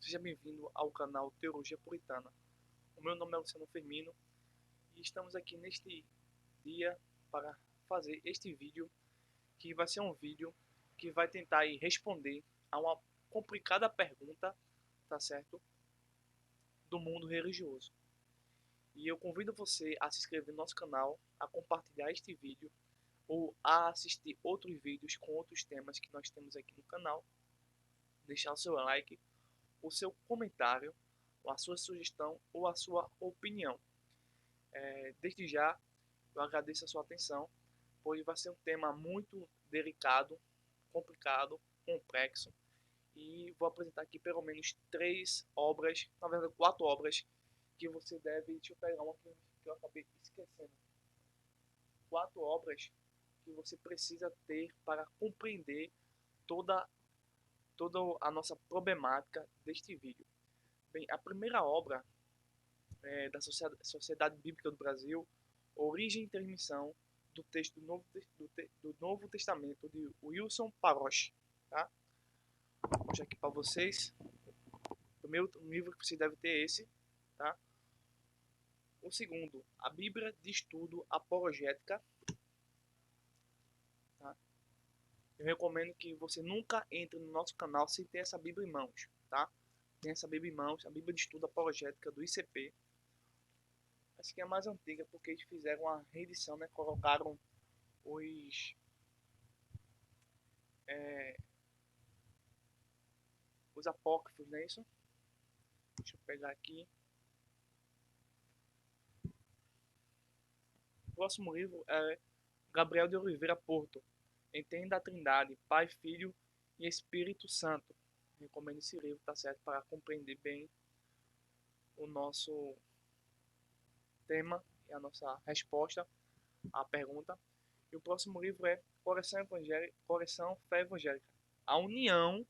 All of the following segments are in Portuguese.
Seja bem-vindo ao canal Teologia Puritana. O meu nome é Luciano Firmino e estamos aqui neste dia para fazer este vídeo, que vai ser um vídeo que vai tentar responder a uma complicada pergunta, tá certo? Do mundo religioso. E eu convido você a se inscrever no nosso canal, a compartilhar este vídeo ou a assistir outros vídeos com outros temas que nós temos aqui no canal, deixar o seu like, o seu comentário, a sua sugestão ou a sua opinião. Desde já, eu agradeço a sua atenção, pois vai ser um tema muito delicado, complicado, complexo, e vou apresentar aqui pelo menos 3 obras, na verdade 4 obras, que você deve. Deixa eu pegar uma que eu acabei esquecendo. 4 obras que você precisa ter para compreender toda, toda a nossa problemática deste vídeo. Bem, a primeira obra da Sociedade Bíblica do Brasil, Origem e Transmissão do texto do Novo Testamento, de Wilson Paroche. Tá? Vou mostrar aqui para vocês. O primeiro livro que você deve ter é esse. Tá? O segundo, a Bíblia de Estudo Apologética. Tá? Eu recomendo que você nunca entre no nosso canal sem ter essa Bíblia em mãos. Tá? Tem essa Bíblia em mãos, a Bíblia de Estudo Apologética do ICP. Essa aqui é a mais antiga, porque eles fizeram uma reedição, né? Colocaram os, é, os apócrifos, não é isso? Deixa eu pegar aqui. O próximo livro é Gabriel de Oliveira Porto. Entenda a Trindade, Pai, Filho e Espírito Santo. Recomendo esse livro, tá certo? Para compreender bem o nosso tema e a nossa resposta à pergunta. E o próximo livro é Coração, Fé Evangélica. A união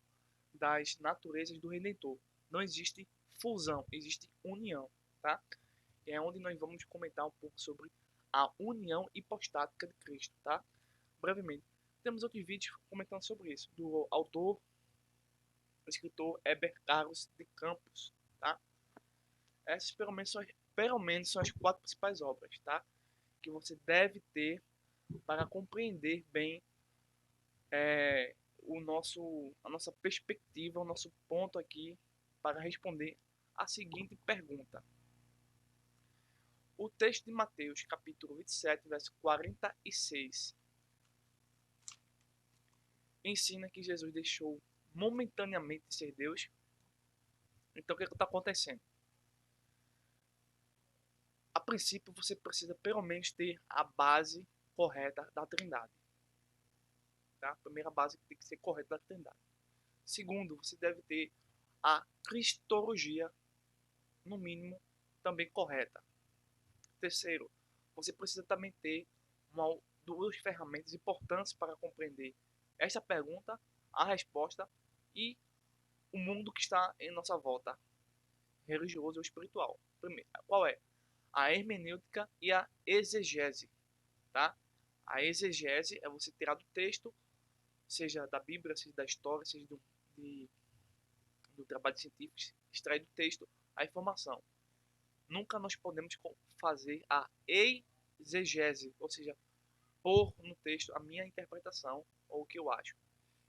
das naturezas do Redentor. Não existe fusão, existe união, tá? E é onde nós vamos comentar um pouco sobre a união hipostática de Cristo, tá? Brevemente. Temos outros vídeos comentando sobre isso, do autor, escritor Heber Carlos de Campos, tá? Essas pelo menos são as 4 principais obras, tá? Que você deve ter para compreender bem a nossa perspectiva, o nosso ponto aqui para responder a seguinte pergunta. O texto de Mateus, capítulo 27, verso 46, ensina que Jesus deixou momentaneamente de ser Deus. Então, o que está acontecendo? A princípio, você precisa pelo menos ter a base correta da Trindade. Tá? A primeira base tem que ser correta da Trindade. Segundo, você deve ter a cristologia, no mínimo, também correta. Terceiro, você precisa também ter duas ferramentas importantes para compreender esta pergunta, a resposta e o mundo que está em nossa volta, religioso ou espiritual. Primeiro, qual é? A hermenêutica e a exegese. Tá? A exegese é você tirar do texto, seja da Bíblia, seja da história, seja do trabalho científico, extrair do texto a informação. Nunca nós podemos fazer a exegese, ou seja, pôr no texto a minha interpretação ou o que eu acho.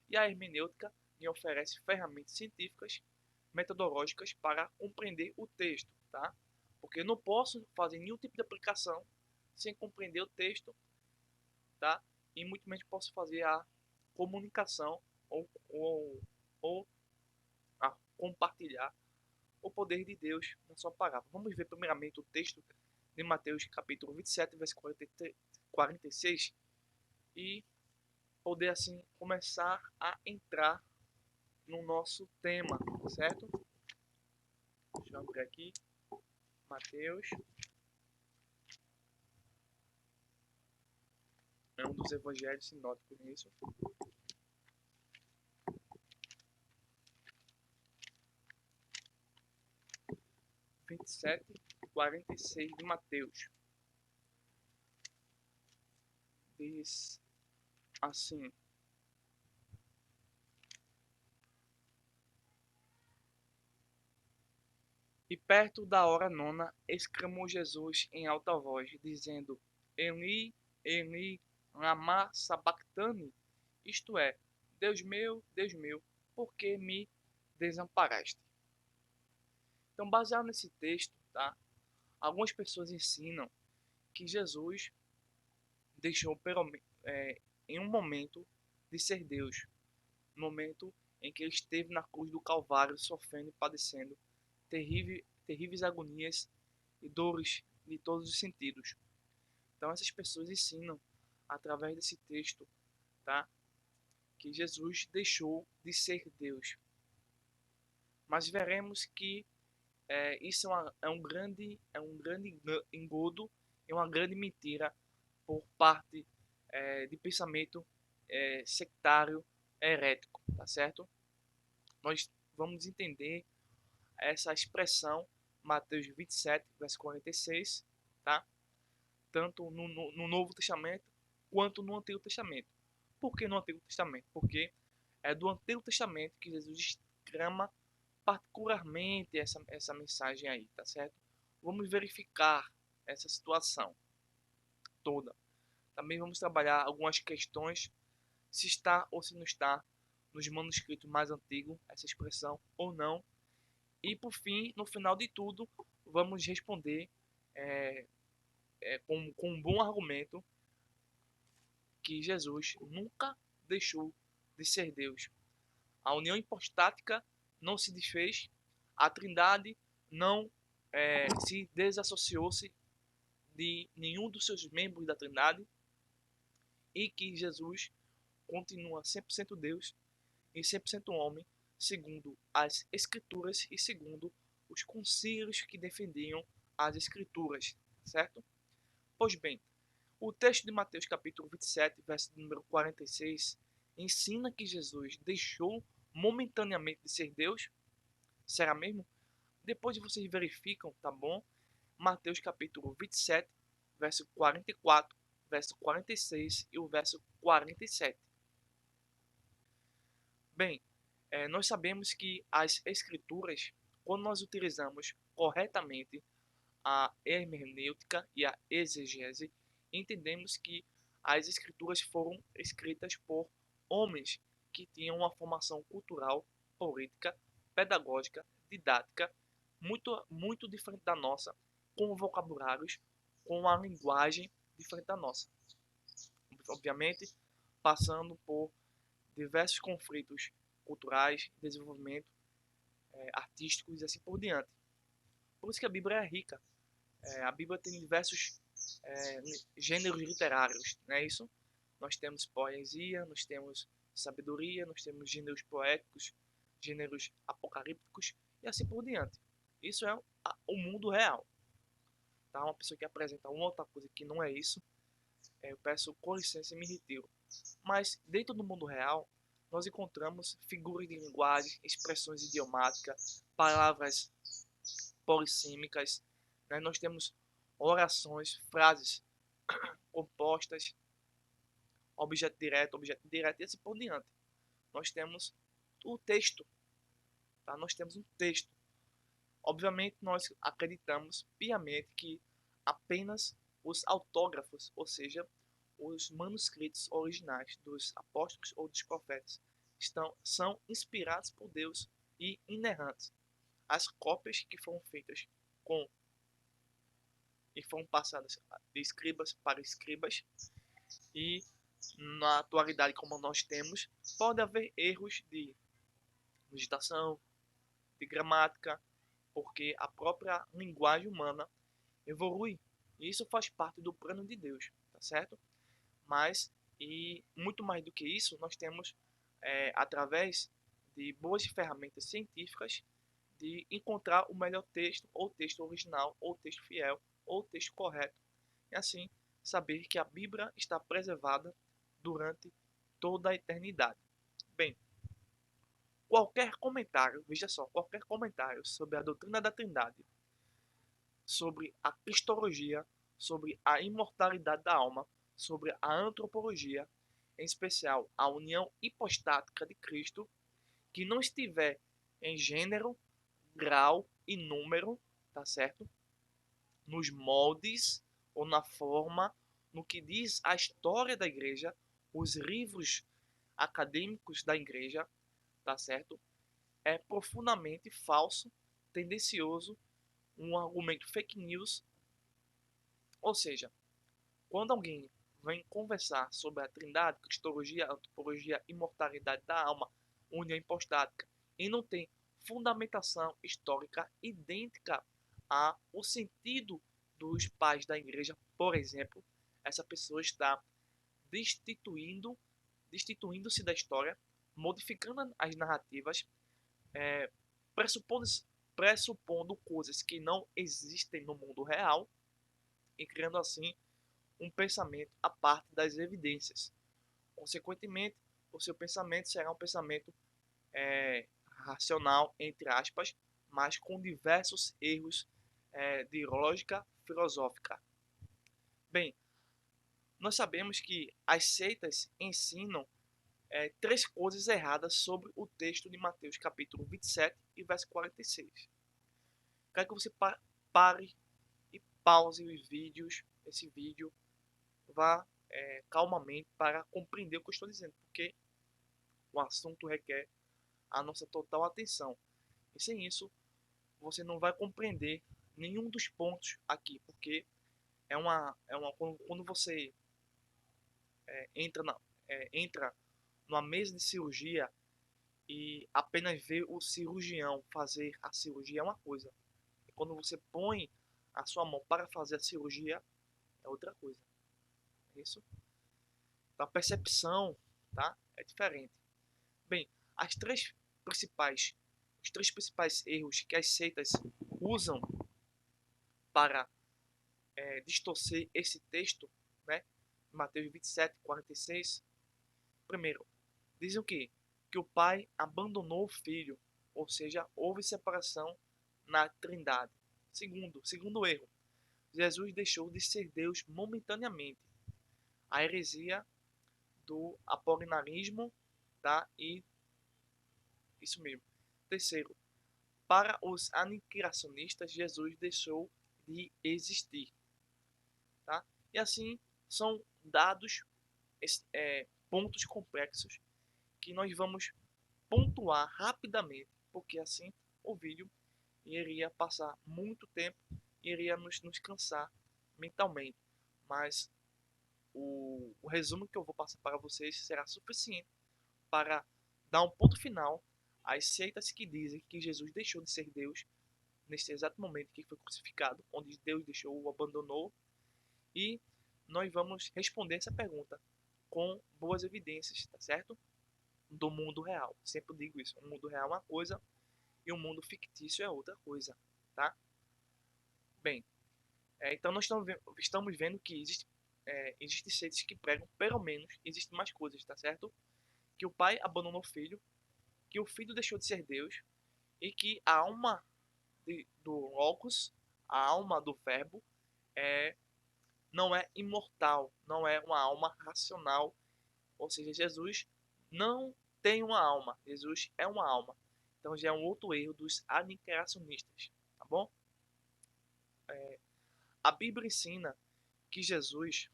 E a hermenêutica me oferece ferramentas científicas, metodológicas para compreender o texto, tá? Porque eu não posso fazer nenhum tipo de aplicação sem compreender o texto, tá? E muito menos posso fazer a comunicação ou a compartilhar o poder de Deus na sua palavra. Vamos ver primeiramente o texto de Mateus capítulo 27, verso 46, e poder assim começar a entrar no nosso tema, certo? Deixa eu abrir aqui, Mateus, é um dos evangelhos sinóticos nisso. Vinte e sete, 46 de Mateus. Diz assim: E perto da hora nona, exclamou Jesus em alta voz, dizendo: Eli, Eli, lama sabachthani? Isto é, Deus meu, por que me desamparaste? Então, baseado nesse texto, tá? Algumas pessoas ensinam que Jesus deixou em um momento de ser Deus, no momento em que ele esteve na cruz do Calvário, sofrendo e padecendo terríveis agonias e dores de todos os sentidos. Então essas pessoas ensinam através desse texto, tá, que Jesus deixou de ser Deus. Mas veremos que isso é um grande engodo e uma grande mentira por parte de pensamento sectário herético, tá certo? Nós vamos entender essa expressão Mateus 27, verso 46, tá? Tanto no Novo Testamento quanto no Antigo Testamento. Por que no Antigo Testamento? Porque é do Antigo Testamento que Jesus exclama particularmente essa mensagem aí, tá certo? Vamos verificar essa situação toda. Também vamos trabalhar algumas questões, se está ou se não está nos manuscritos mais antigos, essa expressão ou não. E por fim, no final de tudo, vamos responder é, com um bom argumento que Jesus nunca deixou de ser Deus. A união hipostática não se desfez, a Trindade não se desassociou-se de nenhum dos seus membros da Trindade e que Jesus continua 100% Deus e 100% homem, segundo as Escrituras e segundo os concílios que defendiam as Escrituras, certo? Pois bem, o texto de Mateus capítulo 27, verso número 46, ensina que Jesus deixou momentaneamente de ser Deus. Será mesmo? Depois vocês verificam, tá bom? Mateus capítulo 27, verso 44, verso 46 e o verso 47. Bem, nós sabemos que as escrituras, quando nós utilizamos corretamente a hermenêutica e a exegese, entendemos que as escrituras foram escritas por homens que tinham uma formação cultural, política, pedagógica, didática muito diferente da nossa, com vocabulários, com a linguagem diferente da nossa. Obviamente, passando por diversos conflitos culturais, desenvolvimento artísticos e assim por diante. Por isso que a Bíblia é rica. A Bíblia tem diversos gêneros literários, não é isso? Nós temos poesia, nós temos sabedoria, nós temos gêneros poéticos, gêneros apocalípticos e assim por diante. Isso é o mundo real. Tá? Uma pessoa que apresenta uma outra coisa que não é isso, eu peço com licença e me retiro. Mas dentro do mundo real, nós encontramos figuras de linguagem, expressões idiomáticas, palavras polissêmicas, né? Nós temos orações, frases compostas, objeto indireto e assim por diante. Nós temos o texto, tá? Nós temos um texto. Obviamente, nós acreditamos piamente que apenas os autógrafos, ou seja, os manuscritos originais dos apóstolos ou dos profetas, são inspirados por Deus e inerrantes. As cópias que foram feitas com e foram passadas de escribas para escribas e na atualidade como nós temos, pode haver erros de digitação, de gramática, porque a própria linguagem humana evolui. E isso faz parte do plano de Deus, tá certo? Mas, e muito mais do que isso, nós temos, através de boas ferramentas científicas, de encontrar o melhor texto, ou texto original, ou texto fiel, ou texto correto. E assim, saber que a Bíblia está preservada durante toda a eternidade. Bem, qualquer comentário, veja só, qualquer comentário sobre a doutrina da Trindade, sobre a cristologia, sobre a imortalidade da alma, sobre a antropologia, em especial a união hipostática de Cristo, que não estiver em gênero, grau e número, tá certo? Nos moldes ou na forma, no que diz a história da igreja, os livros acadêmicos da igreja, tá certo? É profundamente falso, tendencioso, um argumento fake news. Ou seja, quando alguém vem conversar sobre a trindade, cristologia, antropologia, imortalidade da alma, união hipostática, e não tem fundamentação histórica idêntica ao sentido dos pais da igreja, por exemplo, essa pessoa está destituindo, destituindo-se da história, modificando as narrativas, é, pressupondo, pressupondo coisas que não existem no mundo real e criando assim um pensamento à parte das evidências. Consequentemente, o seu pensamento será um pensamento racional, entre aspas, mas com diversos erros de lógica filosófica. Bem, nós sabemos que as seitas ensinam três coisas erradas sobre o texto de Mateus capítulo 27 e verso 46. Quero que você pare e pause os vídeos, esse vídeo, vá calmamente para compreender o que eu estou dizendo, porque o assunto requer a nossa total atenção. E sem isso, você não vai compreender nenhum dos pontos aqui, porque quando você entra numa mesa de cirurgia e apenas vê o cirurgião fazer a cirurgia é uma coisa. E quando você põe a sua mão para fazer a cirurgia é outra coisa. É isso? Então, a percepção, tá? É diferente. Bem, as três os três principais erros que as seitas usam para distorcer esse texto, né? Mateus 27, 46. Primeiro, dizem o quê? Que o pai abandonou o filho, ou seja, houve separação na Trindade. Segundo erro, Jesus deixou de ser Deus momentaneamente. A heresia do apolinarismo, tá? E isso mesmo. Terceiro, para os aniquilacionistas, Jesus deixou de existir, tá? E assim são dados pontos complexos que nós vamos pontuar rapidamente, porque assim o vídeo iria passar muito tempo e iria nos cansar mentalmente. Mas o resumo que eu vou passar para vocês será suficiente para dar um ponto final às seitas que dizem que Jesus deixou de ser Deus nesse exato momento que foi crucificado, onde Deus deixou o abandonou, e nós vamos responder essa pergunta com boas evidências, tá certo? Do mundo real. Sempre digo isso, o mundo real é uma coisa e o mundo fictício é outra coisa, tá? Bem, então nós estamos vendo que existem seitas que pregam, pelo menos, existem mais coisas, tá certo? Que o pai abandonou o filho, que o filho deixou de ser Deus e que a alma do Logos, a alma do Verbo, não é imortal, não é uma alma racional. Ou seja, Jesus não tem uma alma, Jesus é uma alma. Então já é um outro erro dos aniquilacionistas, tá bom? A Bíblia ensina que Jesus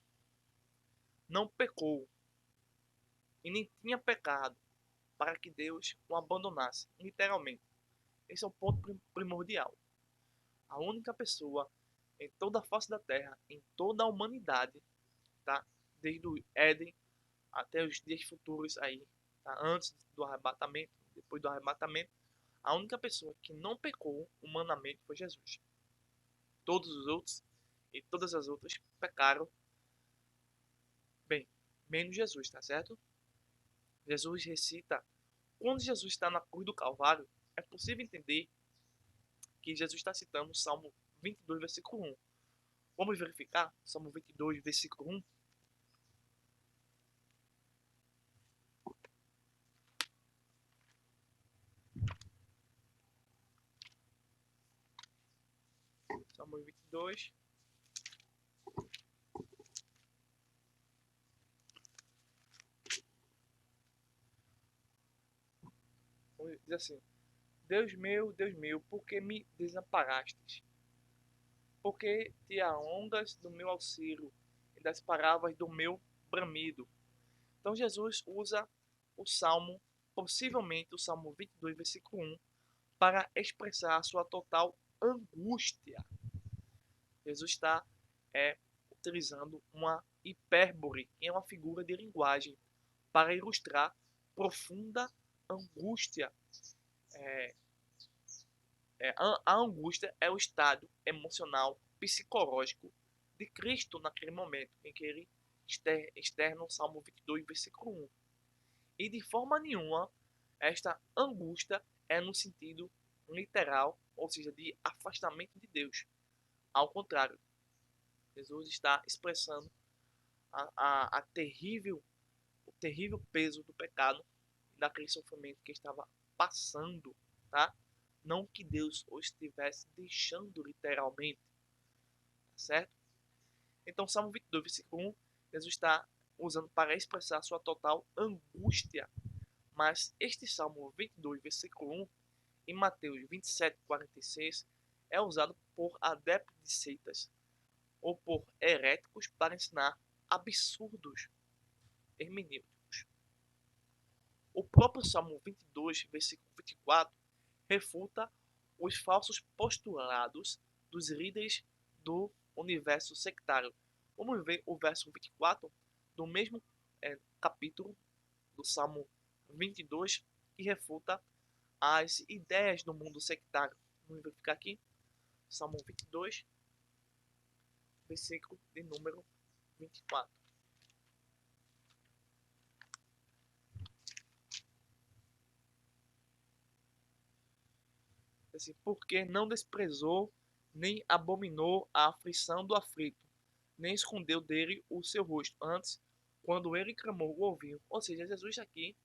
não pecou e nem tinha pecado para que Deus o abandonasse, literalmente. Esse é o ponto primordial. A única pessoa em toda a face da terra, em toda a humanidade, tá? Desde o Éden até os dias futuros aí, tá? Antes do arrebatamento, depois do arrebatamento, a única pessoa que não pecou humanamente foi Jesus. Todos os outros e todas as outras pecaram, bem, menos Jesus, tá certo? Jesus recita, quando Jesus está na cruz do Calvário, é possível entender que Jesus está citando o Salmo 22, versículo 1. Vamos verificar? Salmo 22, versículo 1. Salmo 22. Diz assim: Deus meu, por que me desamparastes? porque te alongas do meu auxílio e das palavras do meu bramido. Então Jesus usa o Salmo, possivelmente o Salmo 22, versículo 1, para expressar a sua total angústia. Jesus está utilizando uma hipérbole, que é uma figura de linguagem, para ilustrar profunda angústia. A angústia é o estado emocional, psicológico de Cristo naquele momento em que ele externa o Salmo 22, versículo 1. E de forma nenhuma, esta angústia é no sentido literal, ou seja, de afastamento de Deus. Ao contrário, Jesus está expressando a o terrível peso do pecado, daquele sofrimento que estava passando, tá? Não que Deus o estivesse deixando literalmente, tá certo? Então, Salmo 22, versículo 1, Jesus está usando para expressar sua total angústia. Mas este Salmo 22, versículo 1, em Mateus 27, 46, é usado por adeptos de seitas ou por heréticos para ensinar absurdos hermenêuticos. O próprio Salmo 22, versículo 24, refuta os falsos postulados dos líderes do universo sectário. Vamos ver o verso 24 do mesmo capítulo do Salmo 22, que refuta as ideias do mundo sectário. Vamos verificar aqui, Salmo 22, versículo de número 24. Assim, porque não desprezou nem abominou a aflição do aflito, nem escondeu dele o seu rosto. Antes, quando ele clamou, o ouviu. Ou seja, Jesus aqui,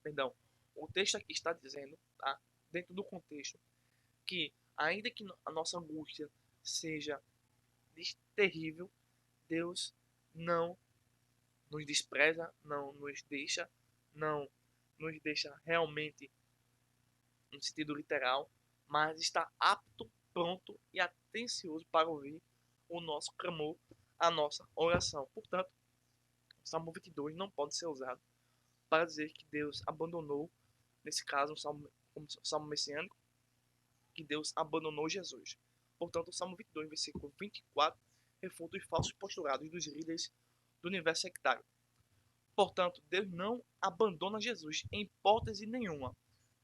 perdão, o texto aqui está dizendo, tá? Dentro do contexto, que ainda que a nossa angústia seja terrível, Deus não nos despreza, não nos deixa realmente no sentido literal, mas está apto, pronto e atencioso para ouvir o nosso clamor, a nossa oração. Portanto, o Salmo 22 não pode ser usado para dizer que Deus abandonou, nesse caso, um salmo messiânico, que Deus abandonou Jesus. Portanto, o Salmo 22, versículo 24, refuta os falsos postulados dos líderes do universo sectário. Portanto, Deus não abandona Jesus em hipótese nenhuma.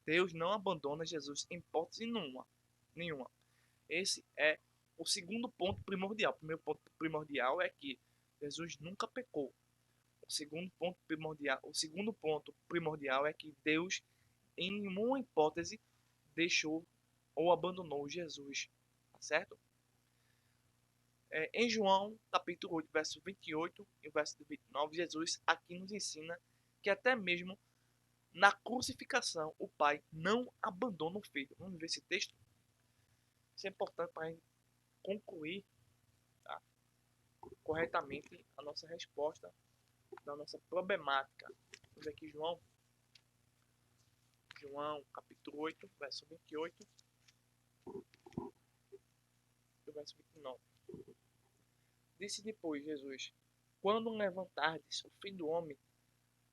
Deus não abandona Jesus em hipótese nenhuma. Esse é o segundo ponto primordial. O primeiro ponto primordial é que Jesus nunca pecou. O segundo ponto primordial é que Deus, em nenhuma hipótese, deixou ou abandonou Jesus. Tá certo? Em João, capítulo 8, verso 28 e verso 29, Jesus aqui nos ensina que até mesmo na crucificação o Pai não abandona o Filho. Vamos ver esse texto? Isso é importante para a gente concluir, tá, corretamente a nossa resposta da nossa problemática. Vamos ver aqui João capítulo 8, verso 28 e verso 29. Disse depois Jesus: quando levantardes o Filho do Homem,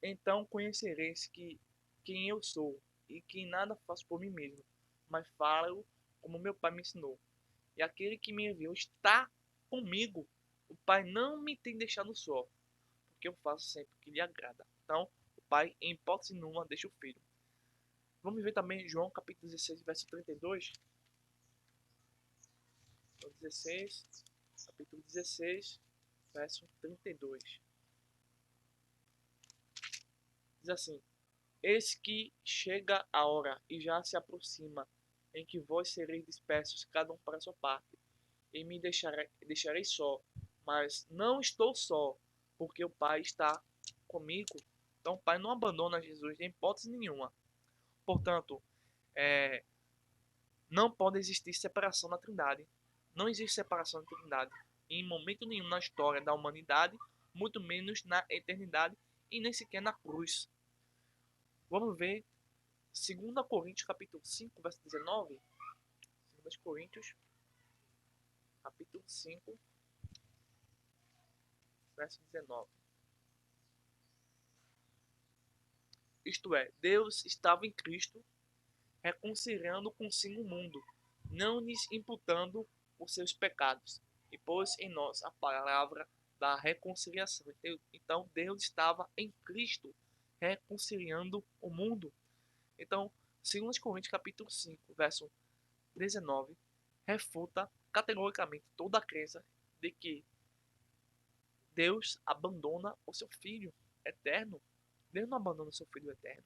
então conhecereis que quem eu sou, e que nada faço por mim mesmo, mas falo como meu Pai me ensinou. E aquele que me enviou está comigo. O Pai não me tem deixado só, porque eu faço sempre o que lhe agrada. Então, o Pai, em hipótese nenhuma, deixa o Filho. Vamos ver também João capítulo 16, verso 32. João 16, capítulo 16, verso 32. Diz assim: eis que chega a hora, e já se aproxima, em que vós sereis dispersos, cada um para a sua parte, e me deixarei só. Mas não estou só, porque o Pai está comigo. Então o Pai não abandona Jesus em hipótese nenhuma. Portanto, não pode existir separação na Trindade. Não existe separação na Trindade em momento nenhum na história da humanidade, muito menos na eternidade e nem sequer na cruz. Vamos ver 2 Coríntios capítulo 5, verso 19. 2 Coríntios capítulo 5, verso 19. Isto é, Deus estava em Cristo, reconciliando consigo o mundo, não lhes imputando os seus pecados, e pôs em nós a palavra da reconciliação. Então, Deus estava em Cristo, reconciliando o mundo. Então, 2 Coríntios capítulo 5, verso 19, refuta categoricamente toda a crença de que Deus abandona o seu Filho eterno. Deus não abandona o seu Filho eterno.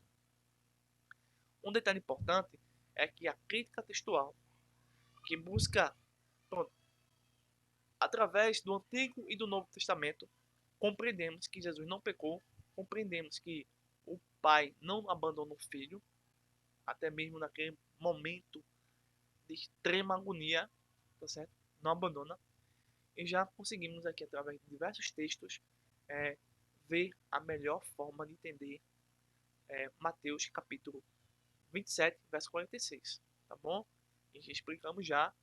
Um detalhe importante é que a crítica textual, que busca, pronto, através do Antigo e do Novo Testamento, compreendemos que Jesus não pecou, compreendemos que o Pai não abandona o Filho, até mesmo naquele momento de extrema agonia, tá certo? Não abandona. E já conseguimos aqui, através de diversos textos, é, ver a melhor forma de entender Mateus capítulo 27, verso 46, tá bom? E já explicamos já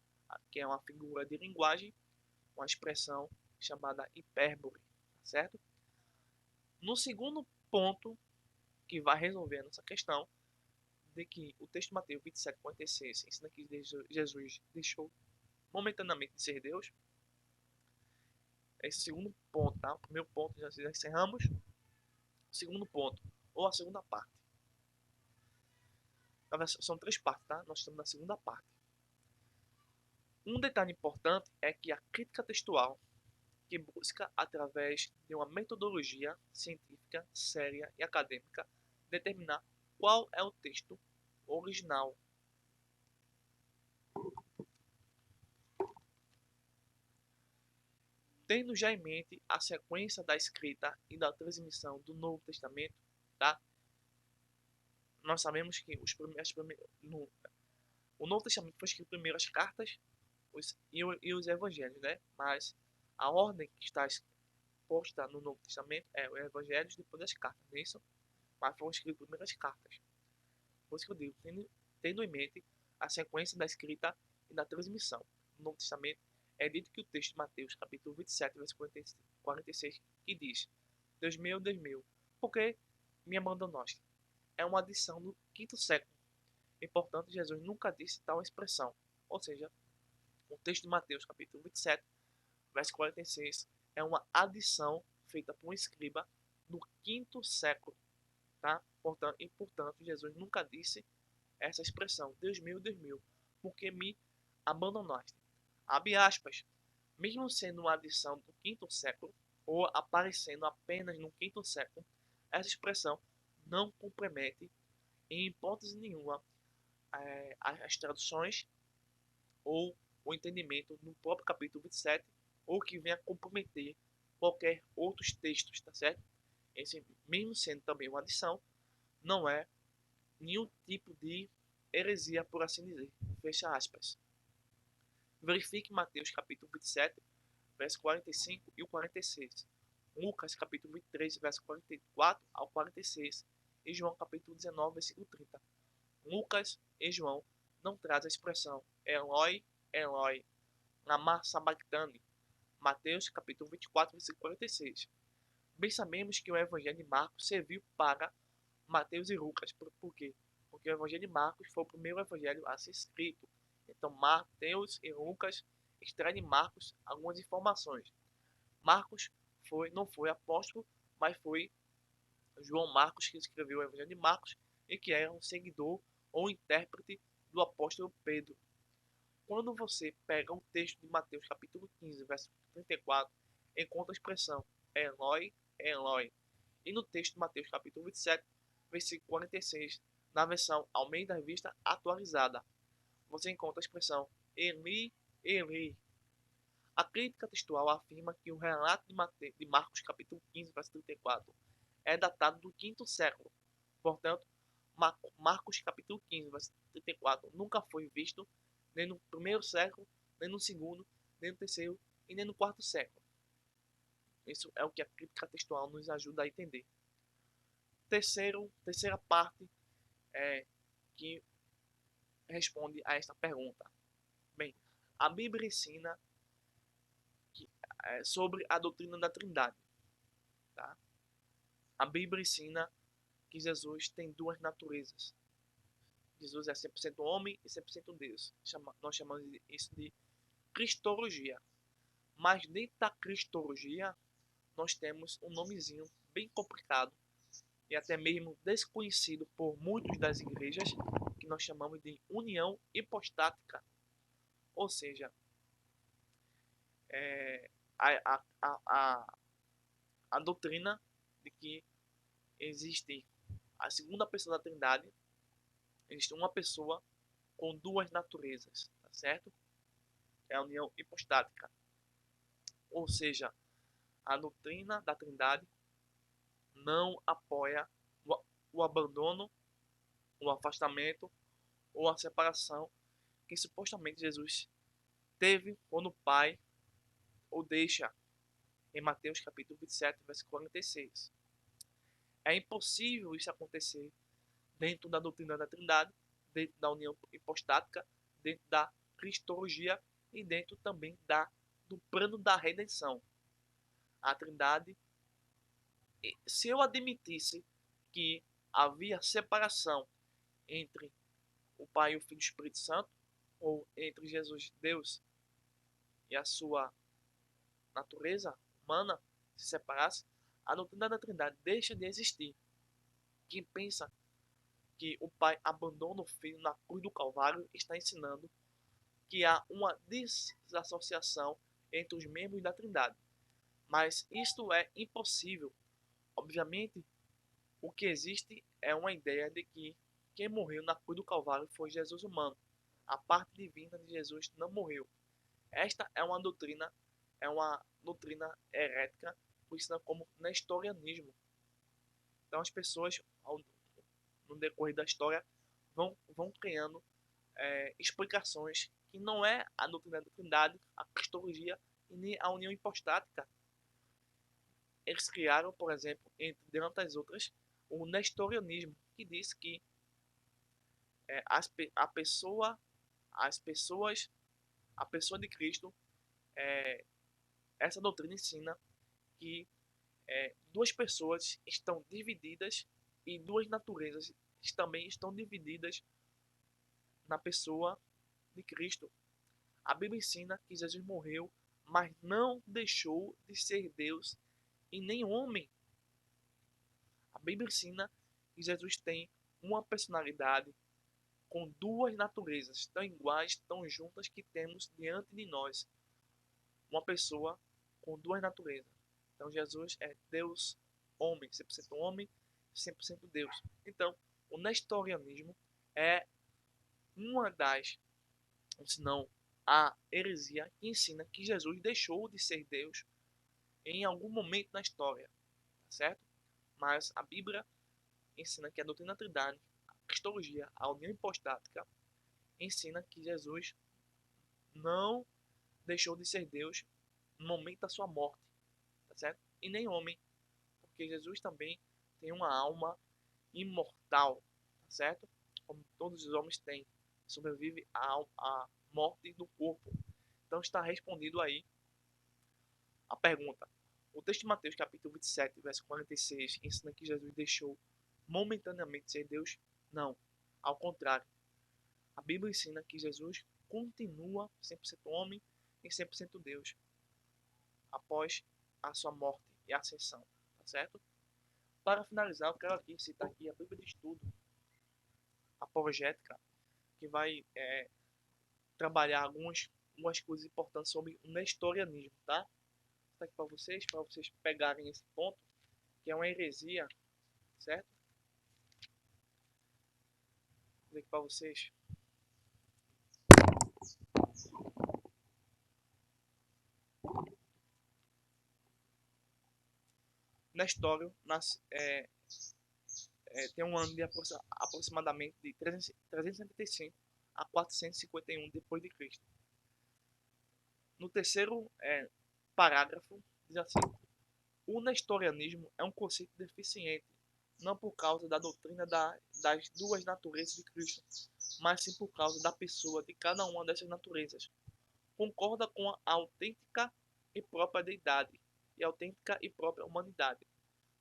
que é uma figura de linguagem, uma expressão chamada hipérbole, tá certo? No segundo ponto que vai resolver essa questão, de que o texto de Mateus 27, 46 ensina que Jesus deixou momentaneamente de ser Deus. Esse segundo ponto, tá? O primeiro ponto já encerramos. O segundo ponto, ou a segunda parte. São três partes, tá? Nós estamos na segunda parte. Um detalhe importante é que a crítica textual, que busca, através de uma metodologia científica séria e acadêmica, determinar qual é o texto original. Tendo já em mente a sequência da escrita e da transmissão do Novo Testamento, tá? Nós sabemos que o Novo Testamento foi escrito primeiro as cartas e os evangelhos, né? Mas a ordem que está exposta no Novo Testamento é os evangelhos e depois as cartas, não é isso? Mas foram escritas primeiro as cartas. Por isso que eu digo, tendo em mente a sequência da escrita e da transmissão. No Novo Testamento é dito que o texto de Mateus, capítulo 27, verso 46, que diz: Deus meu, por que me abandonaste? É uma adição do quinto século. E, portanto, Jesus nunca disse tal expressão. Ou seja, o texto de Mateus, capítulo 27, verso 46, é uma adição feita por um escriba do quinto século. Tá? Portanto, Jesus nunca disse essa expressão, Deus meu, por que me abandonaste? Abre aspas. Mesmo sendo uma adição do quinto século, ou aparecendo apenas no quinto século, essa expressão não compromete, em hipótese nenhuma, as traduções ou o entendimento no próprio capítulo 27, ou que venha comprometer qualquer outros textos, tá certo? Esse, mesmo sendo também uma adição, não é nenhum tipo de heresia, por assim dizer. Fecha aspas. Verifique Mateus capítulo 27, verso 45 e o 46. Lucas capítulo 23, verso 44 ao 46. E João capítulo 19, versículo 30. Lucas e João não trazem a expressão Eloi, Eloi, lama sabachthani. Mateus capítulo 24, versículo 46. Bem sabemos que o evangelho de Marcos serviu para Mateus e Lucas. Por quê? Porque o evangelho de Marcos foi o primeiro evangelho a ser escrito. Então, Mateus e Lucas extraem de Marcos algumas informações. Marcos não foi apóstolo, mas foi João Marcos que escreveu o evangelho de Marcos e que era um seguidor ou intérprete do apóstolo Pedro. Quando você pega o texto de Mateus capítulo 15, verso 34, encontra a expressão Eloi, Eloi. E no texto de Mateus capítulo 27, versículo 46, na versão Almeida Revista Atualizada, você encontra a expressão Eli, Eli. A crítica textual afirma que o relato de Marcos capítulo 15, verso 34, é datado do quinto século. Portanto, Marcos capítulo 15, verso 34 nunca foi visto nem no primeiro século, nem no segundo, nem no terceiro e nem no quarto século. Isso é o que a crítica textual nos ajuda a entender. Terceira parte que responde a esta pergunta. Bem, a Bíblia ensina sobre a doutrina da Trindade. Tá? A Bíblia ensina que Jesus tem duas naturezas. Jesus é 100% homem e 100% Deus. Nós chamamos isso de cristologia. Mas dentro da cristologia, nós temos um nomezinho bem complicado e até mesmo desconhecido por muitos das igrejas, que nós chamamos de união hipostática. Ou seja, a, a, a, a doutrina de que existe a segunda pessoa da Trindade, existe uma pessoa com duas naturezas, tá certo? É a união hipostática. Ou seja, a doutrina da Trindade não apoia o abandono, o afastamento ou a separação que supostamente Jesus teve quando o Pai o deixa, em Mateus capítulo 27, versículo 46. É impossível isso acontecer dentro da doutrina da Trindade, dentro da união hipostática, dentro da cristologia e dentro também do plano da redenção. A Trindade, se eu admitisse que havia separação entre o Pai, o Filho e o Espírito Santo, ou entre Jesus, Deus, e a sua natureza humana se separasse, a doutrina da Trindade deixa de existir. Quem pensa que o Pai abandona o Filho na cruz do Calvário está ensinando que há uma desassociação entre os membros da Trindade. Mas isto é impossível. Obviamente, o que existe é uma ideia de que quem morreu na cruz do Calvário foi Jesus humano. A parte divina de Jesus não morreu. Esta é uma doutrina herética, conhecida como nestorianismo. Então as pessoas, no decorrer da história, vão criando explicações que não é a doutrina da Trindade, a cristologia e nem a união hipostática. Eles criaram, por exemplo, entre tantas outras, o nestorianismo, que diz que a pessoa de Cristo, essa doutrina ensina que duas pessoas estão divididas e duas naturezas também estão divididas na pessoa de Cristo. A Bíblia ensina que Jesus morreu, mas não deixou de ser Deus e nem homem. A Bíblia ensina que Jesus tem uma personalidade com duas naturezas, tão iguais, tão juntas, que temos diante de nós. Uma pessoa com duas naturezas. Então Jesus é Deus, homem, 100% homem, 100% Deus. Então, o nestorianismo é uma das, se não a heresia, que ensina que Jesus deixou de ser Deus em algum momento na história, certo? Mas a Bíblia ensina que a doutrina da Trindade, a cristologia, a união hipostática, ensina que Jesus não deixou de ser Deus no momento da sua morte, tá certo? E nem homem, porque Jesus também tem uma alma imortal, tá certo? Como todos os homens têm, sobrevive à morte do corpo. Então está respondido aí a pergunta. O texto de Mateus, capítulo 27, verso 46, ensina que Jesus deixou momentaneamente ser Deus? Não. Ao contrário. A Bíblia ensina que Jesus continua 100% homem e 100% Deus após a sua morte e ascensão. Tá certo? Para finalizar, eu quero aqui citar aqui a Bíblia de Estudo apologética, que vai trabalhar algumas coisas importantes sobre o nestorianismo, tá? Está aqui para vocês pegarem esse ponto, que é uma heresia, certo? Vou dizer aqui para vocês. Nestório tem um ano de aproximadamente de 375 a 451 depois de Cristo. No terceiro parágrafo diz assim: o nestorianismo é um conceito deficiente, não por causa da doutrina das duas naturezas de Cristo, mas sim por causa da pessoa de cada uma dessas naturezas. Concorda com a autêntica e própria deidade, e autêntica e própria humanidade,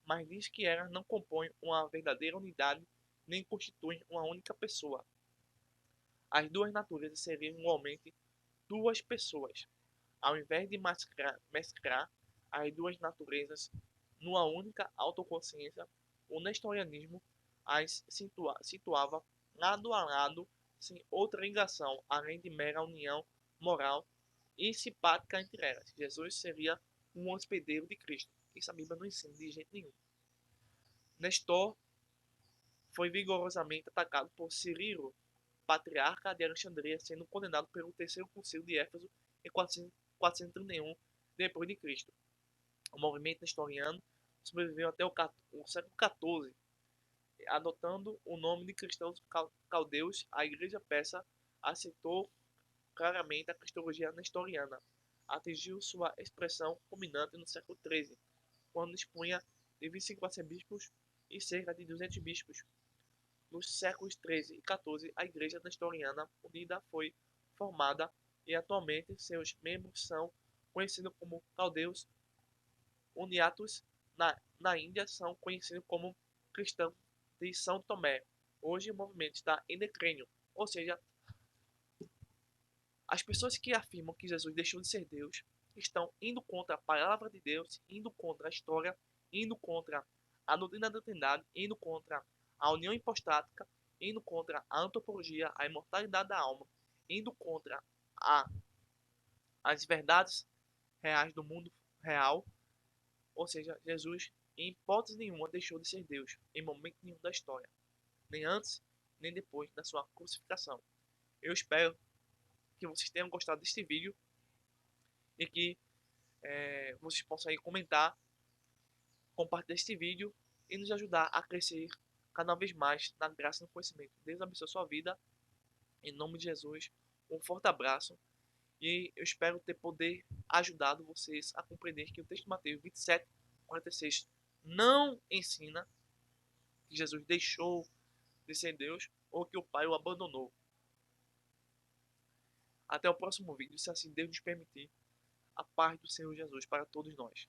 mas diz que elas não compõem uma verdadeira unidade nem constituem uma única pessoa. As duas naturezas seriam igualmente duas pessoas. Ao invés de mesclar as duas naturezas numa única autoconsciência, o nestorianismo as situava lado a lado, sem outra ligação, além de mera união moral e simpática entre elas. Jesus seria um hospedeiro de Cristo. Isso a Bíblia não ensina de jeito nenhum. Nestor foi vigorosamente atacado por Cirilo, patriarca de Alexandria, sendo condenado pelo terceiro concílio de Éfeso em 431 d.C. O movimento nestoriano sobreviveu até o século XIV, adotando o nome de cristãos caldeus. A igreja persa aceitou claramente a cristologia nestoriana. Atingiu sua expressão culminante no século XIII, quando dispunha de 25 arcebispos e cerca de 200 bispos. Nos séculos XIII e XIV, a Igreja Nestoriana Unida foi formada e atualmente seus membros são conhecidos como caldeus. Uniatos na Índia são conhecidos como cristãos de São Tomé. Hoje o movimento está em declínio, ou seja, as pessoas que afirmam que Jesus deixou de ser Deus estão indo contra a palavra de Deus, indo contra a história, indo contra a doutrina da Trindade, indo contra a união hipostática, indo contra a antropologia, a imortalidade da alma, indo contra a, as verdades reais do mundo real. Ou seja, Jesus, em hipótese nenhuma, deixou de ser Deus, em momento nenhum da história, nem antes, nem depois da sua crucificação. Eu espero que vocês tenham gostado deste vídeo e que vocês possam aí comentar, compartilhar este vídeo e nos ajudar a crescer cada vez mais na graça e no conhecimento. Deus abençoe a sua vida. Em nome de Jesus, um forte abraço e eu espero ter poder ajudado vocês a compreender que o texto de Mateus 27:46 não ensina que Jesus deixou de ser Deus ou que o Pai o abandonou. Até o próximo vídeo, se assim Deus nos permitir. A paz do Senhor Jesus para todos nós.